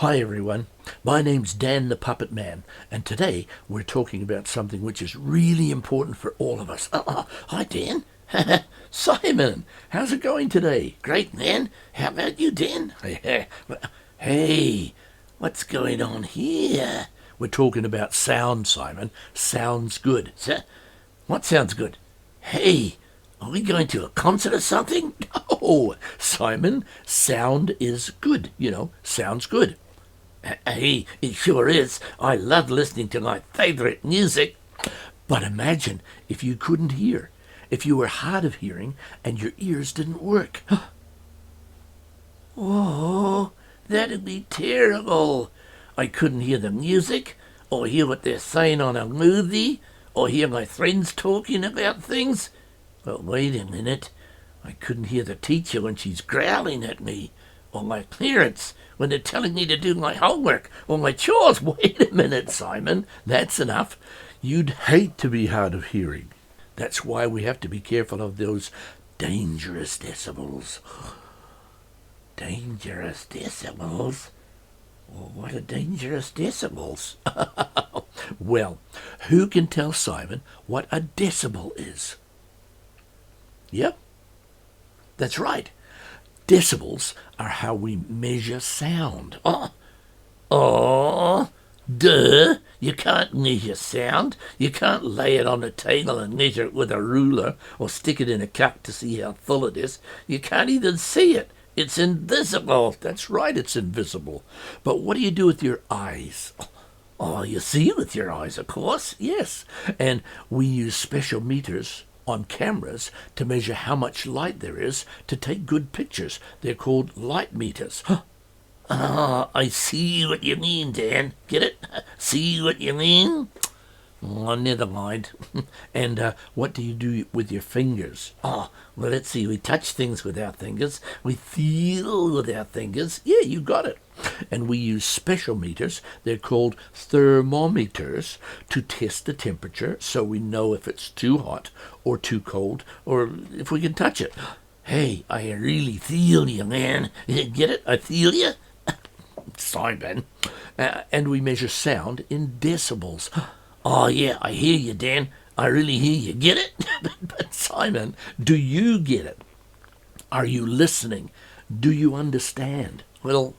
Hi everyone, my name's Dan the Puppet Man, and today we're talking about something which is really important for all of us. Hi Dan. Simon, how's it going today? Great, man. How about you, Dan? Hey, what's going on here? We're talking about sound, Simon. Sounds good. What sounds good? Hey, are we going to a concert or something? No, Simon, sound is good. Sounds good. Hey, it sure is. I love listening to my favorite music. But imagine if you couldn't hear, if you were hard of hearing and your ears didn't work. Oh, that'd be terrible. I couldn't hear the music, or hear what they're saying on a movie, or hear my friends talking about things. Well, wait a minute. I couldn't hear the teacher when she's growling at me, or my parents when they're telling me to do my homework or my chores. Wait a minute, Simon. That's enough. You'd hate to be hard of hearing. That's why we have to be careful of those dangerous decibels. Dangerous decibels? Well, what are dangerous decibels? Well, who can tell Simon what a decibel is? Yep, that's right. Decibels are how we measure sound. Duh. You can't measure sound. You can't lay it on a table and measure it with a ruler or stick it in a cup to see how full it is. You can't even see it. It's invisible. That's right, it's invisible. But what do you do with your eyes? Oh, you see with your eyes, of course. Yes. And we use special meters on cameras to measure how much light there is to take good pictures. They're called light meters. I see what you mean, Dan. Get it? See what you mean? Oh, never mind. And what do you do with your fingers? Well, let's see. We touch things with our fingers. We feel with our fingers. Yeah, you got it. And we use special meters. They're called thermometers to test the temperature so we know if it's too hot or too cold or if we can touch it. Hey, I really feel you, man. Get it? I feel you. Simon. And we measure sound in decibels. Oh, yeah, I hear you, Dan. I really hear you. Get it? But Simon, do you get it? Are you listening? Do you understand? Well,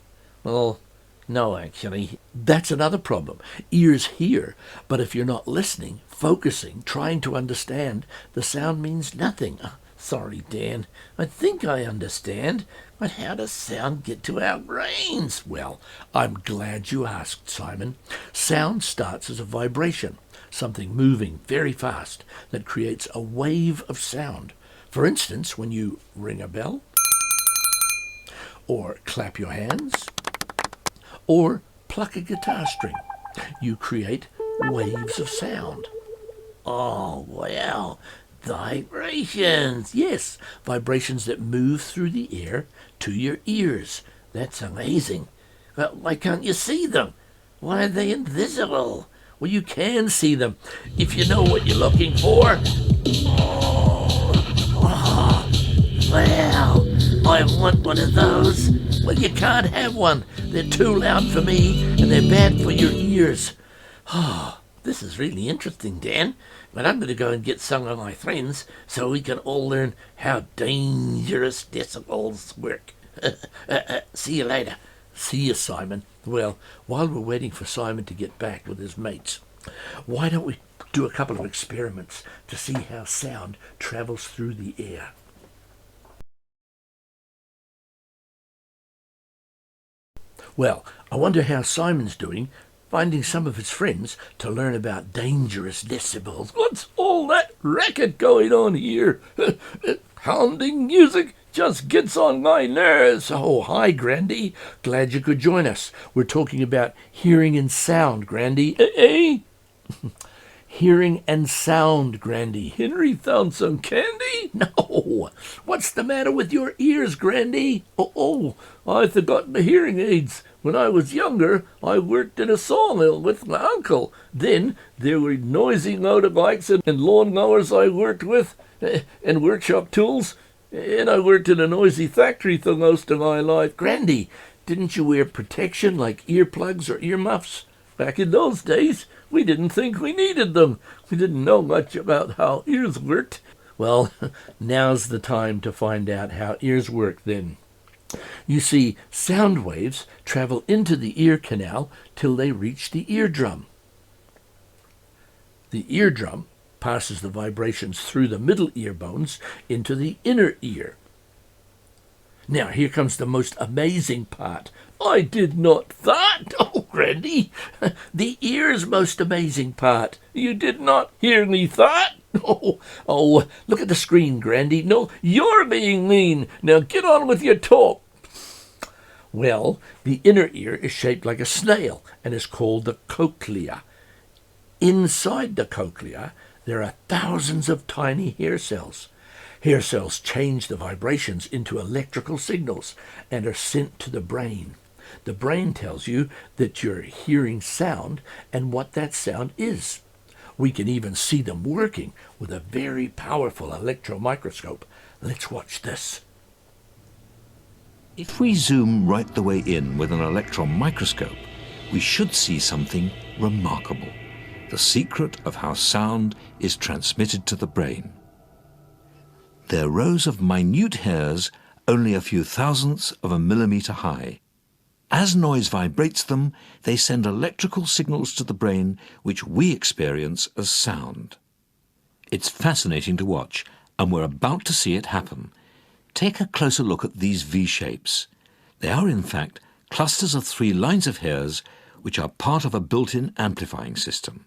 no, actually. That's another problem. Ears hear, but if you're not listening, focusing, trying to understand, the sound means nothing. Sorry, Dan. I think I understand. But how does sound get to our brains? Well, I'm glad you asked, Simon. Sound starts as a vibration, something moving very fast that creates a wave of sound. For instance, when you ring a bell, or clap your hands, or pluck a guitar string, you create waves of sound. Oh, wow. Vibrations. Yes, vibrations that move through the air to your ears. That's amazing. Well, why can't you see them? Why are they invisible? Well, you can see them if you know what you're looking for. Wow, I want one of those. Well, you can't have one. They're too loud for me, and they're bad for your ears. This is really interesting, Dan. But I'm going to go and get some of my friends so we can all learn how dangerous decibels work. See you later. See you, Simon. Well, while we're waiting for Simon to get back with his mates, why don't we do a couple of experiments to see how sound travels through the air? Well, I wonder how Simon's doing finding some of his friends to learn about dangerous decibels. What's all that racket going on here? Pounding music just gets on my nerves. Oh, hi, Grandy. Glad you could join us. We're talking about hearing and sound, Grandy. Eh? Hearing and sound, Grandy. Henry found some candy? No. What's the matter with your ears, Grandy? Oh, I've forgotten the hearing aids. When I was younger, I worked in a sawmill with my uncle. Then there were noisy motorbikes and lawn mowers I worked with, and workshop tools. And I worked in a noisy factory for most of my life. Grandy, Didn't you wear protection like earplugs or earmuffs? Back in those days, we didn't think we needed them. We didn't know much about how ears worked. Well, now's the time to find out how ears work then. You see, sound waves travel into the ear canal till they reach the eardrum. The eardrum passes the vibrations through the middle ear bones into the inner ear. Now, here comes the most amazing part. I did not that. Oh, Grandy, the ear's most amazing part. You did not hear me that? Oh, look at the screen, Grandy. No, you're being mean. Now get on with your talk. Well, the inner ear is shaped like a snail and is called the cochlea. Inside the cochlea, there are thousands of tiny hair cells. Hair cells change the vibrations into electrical signals and are sent to the brain. The brain tells you that you're hearing sound and what that sound is. We can even see them working with a very powerful electron microscope. Let's watch this. If we zoom right the way in with an electron microscope, we should see something remarkable. The secret of how sound is transmitted to the brain. They're rows of minute hairs only a few thousandths of a millimeter high. As noise vibrates them, they send electrical signals to the brain which we experience as sound. It's fascinating to watch, and we're about to see it happen. Take a closer look at these V-shapes. They are, in fact, clusters of 3 lines of hairs which are part of a built-in amplifying system.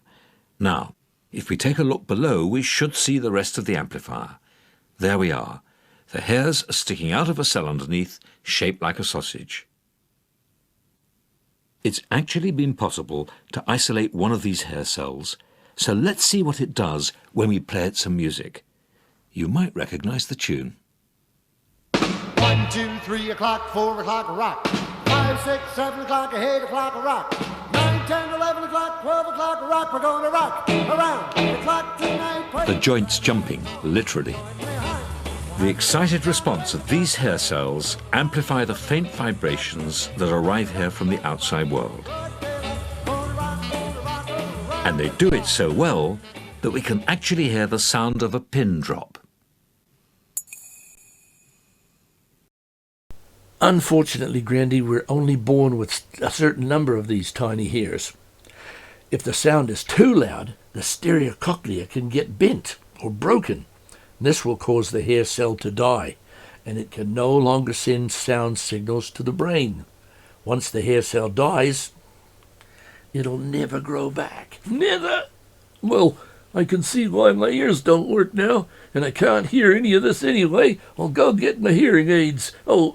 Now, if we take a look below, we should see the rest of the amplifier. There we are. The hairs are sticking out of a cell underneath, shaped like a sausage. It's actually been possible to isolate one of these hair cells, so let's see what it does when we play it some music. You might recognize the tune. 1, 2, 3 o'clock, 4 o'clock, rock. 5, 6, 7 o'clock, 8 o'clock, rock. 9, 10, 11 o'clock, 12 o'clock, rock. We're going to rock around the clock tonight. The joint's jumping, literally. The excited response of these hair cells amplify the faint vibrations that arrive here from the outside world. And they do it so well that we can actually hear the sound of a pin drop. Unfortunately, Grandy, we're only born with a certain number of these tiny hairs. If the sound is too loud, the stereocochlea can get bent or broken. This will cause the hair cell to die, and it can no longer send sound signals to the brain. Once the hair cell dies, it'll never grow back. Never! Well, I can see why my ears don't work now, and I can't hear any of this anyway. I'll go get my hearing aids. Oh,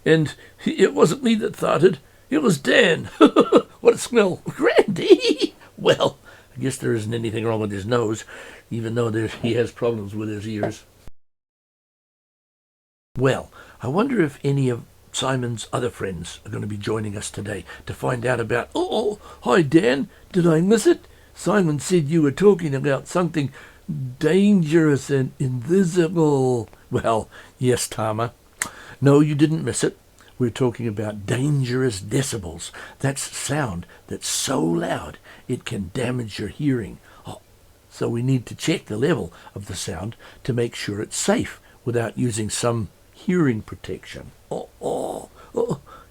and it wasn't me that thought it was Dan. What a smell. Grandy! Well, I guess there isn't anything wrong with his nose, even though he has problems with his ears. Well, I wonder if any of Simon's other friends are going to be joining us today to find out about... Oh, hi Dan, did I miss it? Simon said you were talking about something dangerous and invisible. Well, yes, Tama. No, you didn't miss it. We're talking about dangerous decibels. That's sound that's so loud it can damage your hearing. Oh, so we need to check the level of the sound to make sure it's safe without using some hearing protection.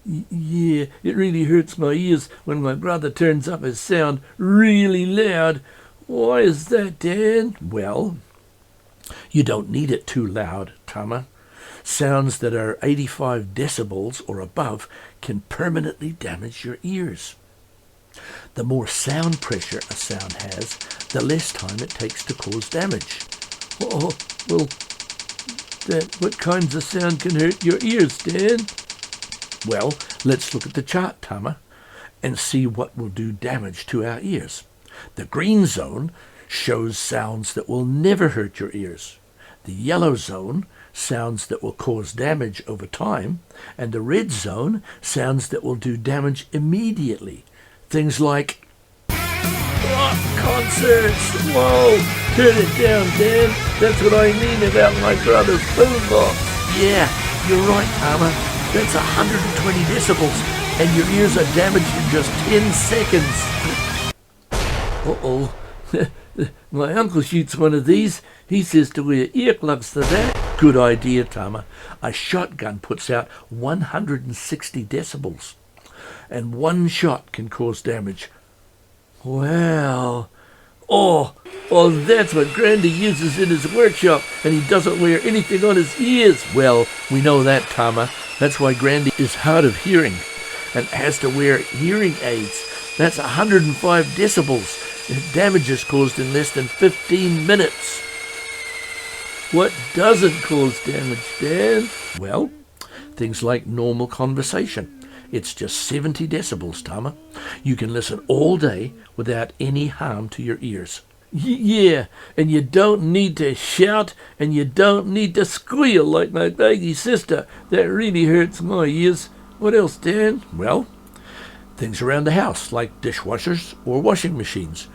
Yeah, it really hurts my ears when my brother turns up his sound really loud. Why is that, Dan? Well, you don't need it too loud, Tama. Sounds that are 85 decibels or above can permanently damage your ears. The more sound pressure a sound has, the less time it takes to cause damage. Oh, well, what kinds of sound can hurt your ears, Dan? Well, let's look at the chart, Tama, and see what will do damage to our ears. The green zone shows sounds that will never hurt your ears. The yellow zone, sounds that will cause damage over time, and the red zone, sounds that will do damage immediately. Things like rock concerts. Whoa, turn it down, Dan. That's what I mean about my brother's boombox. Yeah, you're right, Tama. That's 120 decibels, and your ears are damaged in just 10 seconds. Uh-oh. My uncle shoots one of these. He says to wear earplugs for that. Good idea, Tama. A shotgun puts out 160 decibels, and one shot can cause damage. Wow. Oh, that's what Grandy uses in his workshop, and he doesn't wear anything on his ears. Well, we know that, Tama. That's why Grandy is hard of hearing and has to wear hearing aids. That's 105 decibels. Damage is caused in less than 15 minutes. What doesn't cause damage, Dan? Well, things like normal conversation. It's just 70 decibels, Tama. You can listen all day without any harm to your ears. Yeah, and you don't need to shout, and you don't need to squeal like my baggy sister. That really hurts my ears. What else, Dan? Well, things around the house, like dishwashers or washing machines.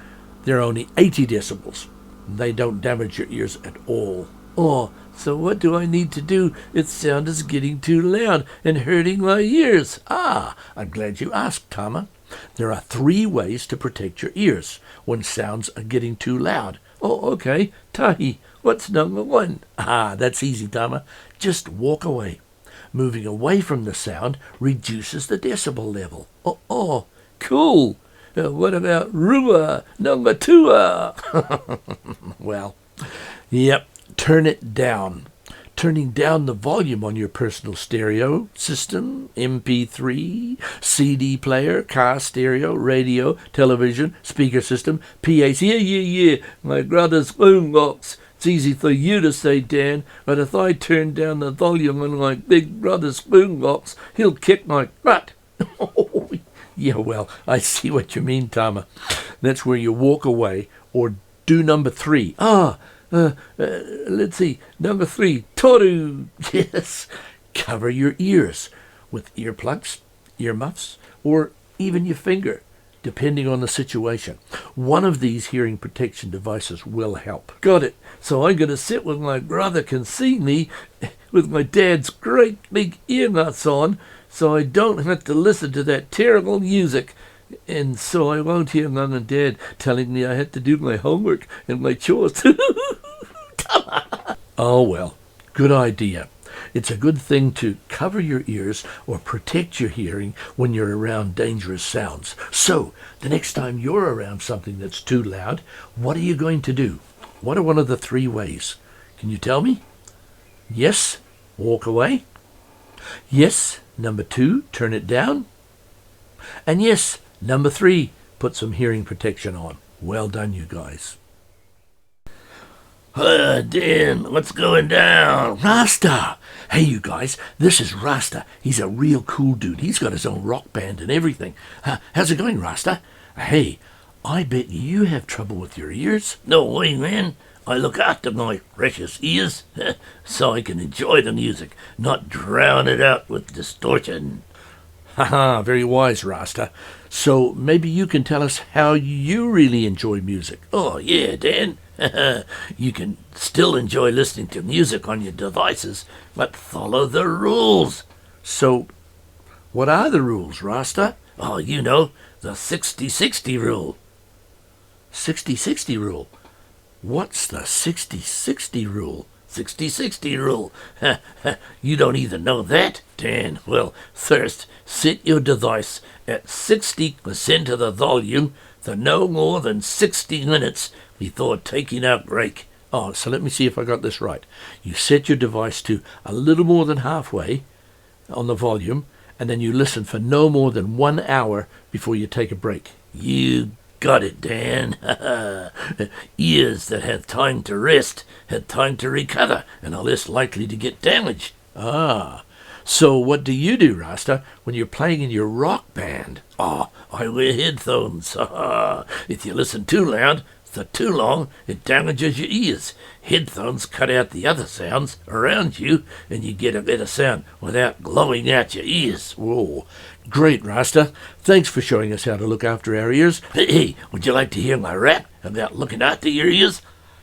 They're only 80 decibels. They don't damage your ears at all. Oh, so what do I need to do? Its sound is getting too loud and hurting my ears. I'm glad you asked, Tama. There are 3 ways to protect your ears when sounds are getting too loud. Oh, okay. Tahi, what's number 1? That's easy, Tama. Just walk away. Moving away from the sound reduces the decibel level. Oh, cool. What about Rua number 2? Well, yep, turn it down. Turning down the volume on your personal stereo system, MP3, CD player, car stereo, radio, television, speaker system, PAs. Yeah, my brother's boombox. It's easy for you to say, Dan, but if I turn down the volume on my big brother's boombox, he'll kick my butt. Yeah, well, I see what you mean, Tama. That's where you walk away or do number 3. Let's see. Number 3, Toru. Yes. Cover your ears with earplugs, earmuffs, or even your finger, depending on the situation. One of these hearing protection devices will help. Got it. So I'm going to sit where my brother can see me with my dad's great big earmuffs on, so I don't have to listen to that terrible music. And so I won't hear Mum and Dad telling me I had to do my homework and my chores. Oh, well, good idea. It's a good thing to cover your ears or protect your hearing when you're around dangerous sounds. So, the next time you're around something that's too loud, what are you going to do? What are one of the 3 ways? Can you tell me? Yes, walk away. Yes, number 2, turn it down. And yes, number 3, put some hearing protection on. Well done, you guys. Dan, what's going down? Rasta! Hey, you guys, this is Rasta. He's a real cool dude. He's got his own rock band and everything. How's it going, Rasta? Hey, I bet you have trouble with your ears. No way, man. I look after my precious ears so I can enjoy the music, not drown it out with distortion. Very wise, Rasta. So maybe you can tell us how you really enjoy music. Oh, yeah, Dan. You can still enjoy listening to music on your devices, but follow the rules. So, what are the rules, Rasta? Oh, you know, the 60-60 rule. 60-60 rule? What's the 60-60 rule? 60-60 rule. You don't even know that, Dan. Well, first, set your device at 60% of the volume for no more than 60 minutes before taking a break. Oh, so let me see if I got this right. You set your device to a little more than halfway on the volume, and then you listen for no more than 1 hour before you take a break. You got it, Dan. Ears that have time to rest have time to recover and are less likely to get damaged. So what do you do, Rasta, when you're playing in your rock band? Oh, I wear headphones. If you listen too loud for too long, it damages your ears. Headphones cut out the other sounds around you, and you get a better sound without blowing out your ears. Whoa. Great, Rasta. Thanks for showing us how to look after our ears. Hey, would you like to hear my rap about looking after your ears?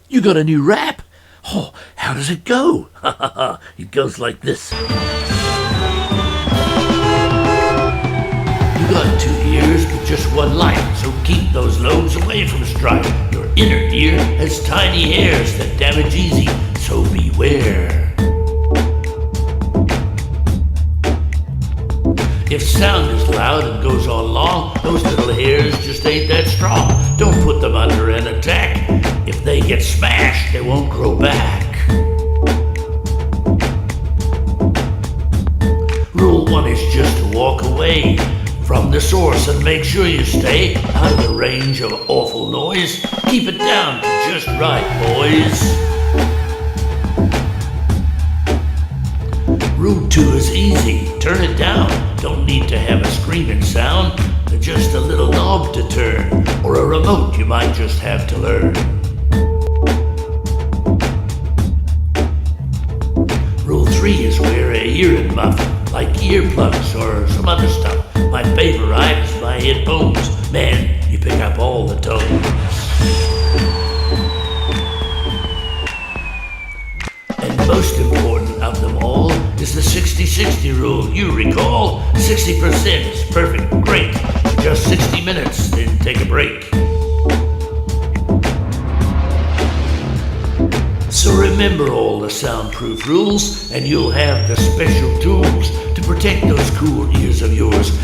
You got a new rap? Oh, how does it go? It goes like this. just one life, so keep those lobes away from strife. Your inner ear has tiny hairs that damage easy, so beware. If sound is loud and goes on long, those little hairs just ain't that strong. Don't put them under an attack. If they get smashed, they won't grow back. Rule 1 is just to walk away from the source and make sure you stay out of the range of awful noise. Keep it down to just right, boys. Rule 2 is easy. Turn it down. Don't need to have a screaming sound. Just a little knob to turn, or a remote you might just have to learn. Rule 3 is wear a hearing muff, like earplugs or some other stuff. My favorite is my headphones. Man, you pick up all the tones. And most important of them all is the 60-60 rule. You recall, 60% is perfect, great. Just 60 minutes, then take a break. So remember all the soundproof rules, and you'll have the special tools to protect those cool ears of yours.